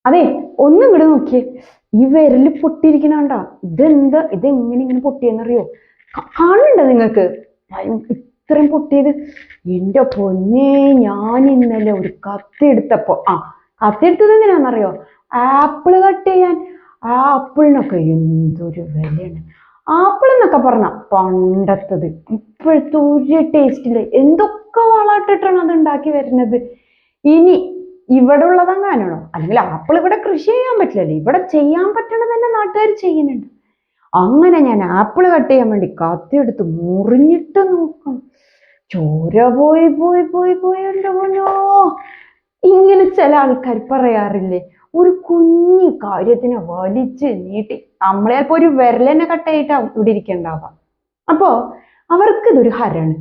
അതെ, ഒന്നും ഇങ്ങോട്ട് നോക്കിയേ. ഈ വിരല് പൊട്ടിയിരിക്കണണ്ട. ഇതെങ്ങനെ ഇങ്ങനെ പൊട്ടിയെന്നറിയോ? കാണുന്നുണ്ടോ നിങ്ങൾക്ക്? ഇത്രയും പൊട്ടിയത്. എന്റെ പൊന്നേ, ഞാൻ ഇന്നലെ ഒരു കത്തി എടുത്തപ്പോ കത്തി എടുത്തത് എന്തിനാണെന്നറിയോ? ആപ്പിള് കട്ട് ചെയ്യാൻ. ആ ആപ്പിളിനൊക്കെ എന്തൊരു വിലയാണ്. ആപ്പിൾ എന്നൊക്കെ പറഞ്ഞ പണ്ടത്തത്. ഇപ്പോഴത്തെ ഒരു ടേസ്റ്റില് എന്തൊക്കെ വളമിട്ടിട്ടാണ് അത് ഉണ്ടാക്കി വരുന്നത്. ഇനി ഇവിടെ ഉള്ളതെങ്ങാനാണോ? അല്ലെങ്കിൽ ആപ്പിൾ ഇവിടെ കൃഷി ചെയ്യാൻ പറ്റില്ലല്ലോ. ഇവിടെ ചെയ്യാൻ പറ്റണത് തന്നെ നാട്ടുകാർ ചെയ്യുന്നുണ്ട്. അങ്ങനെ ഞാൻ ആപ്പിൾ കട്ട് ചെയ്യാൻ വേണ്ടി കത്തിയെടുത്ത് മുറിഞ്ഞിട്ട് നോക്കണം. ചോര പോയി പോയി പോയി പോയി എന്റെ പൊന്നോ. ഇങ്ങനെ ചില ആൾക്കാർ പറയാറില്ലേ, ഒരു കുഞ്ഞു കാര്യത്തിനെ വലിച്ച് നീട്ടി. നമ്മളെ ചിലപ്പോ ഒരു വിരലെന്നെ കട്ടായിട്ടാ ഇവിടെ ഇരിക്കണ്ടാവാം. അപ്പോ അവർക്കിതൊരു ഹരാണ്.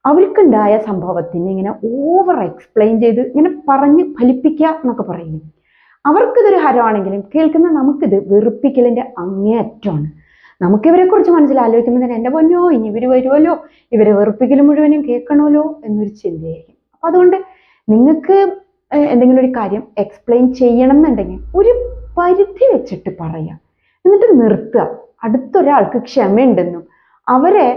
അവർക്കുണ്ടായ സംഭവത്തിന് ഇങ്ങനെ ഓവർ എക്സ്പ്ലെയിൻ ചെയ്ത് ഇങ്ങനെ പറഞ്ഞ് ഫലിപ്പിക്കുക എന്നൊക്കെ പറയില്ലേ. അവർക്കിതൊരു ഹരമാണെങ്കിലും കേൾക്കുന്ന നമുക്കിത് വെറുപ്പിക്കലിന്റെ അങ്ങേയറ്റമാണ്. നമുക്ക് ഇവരെ കുറിച്ച് മനസ്സിലാലോചിക്കുമ്പോൾ തന്നെ എന്റെ പൊന്നോ, ഇനി ഇവര് വരുമല്ലോ, ഇവരെ വെറുപ്പിക്കൽ മുഴുവനും കേൾക്കണമല്ലോ എന്നൊരു ചിന്തയായിരിക്കും. അപ്പൊ അതുകൊണ്ട് നിങ്ങൾക്ക് എന്തെങ്കിലും ഒരു കാര്യം എക്സ്പ്ലെയിൻ ചെയ്യണം എന്നുണ്ടെങ്കിൽ ഒരു പരിധി വെച്ചിട്ട് പറയാം, എന്നിട്ട് നിർത്തുക. അടുത്തൊരാൾക്ക് ക്ഷമയുണ്ടെന്നും അവരെ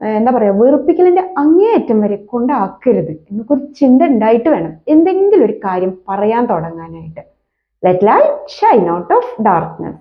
എന്താ പറയാ, വെറുപ്പിക്കലിന്റെ അങ്ങേയറ്റം വരെ കൊണ്ടാക്കരുത് എന്നൊരു ചിന്ത ഉണ്ടായിട്ട് വേണം എന്തെങ്കിലും ഒരു കാര്യം പറയാൻ തുടങ്ങാനായിട്ട്. Let light shine out of darkness.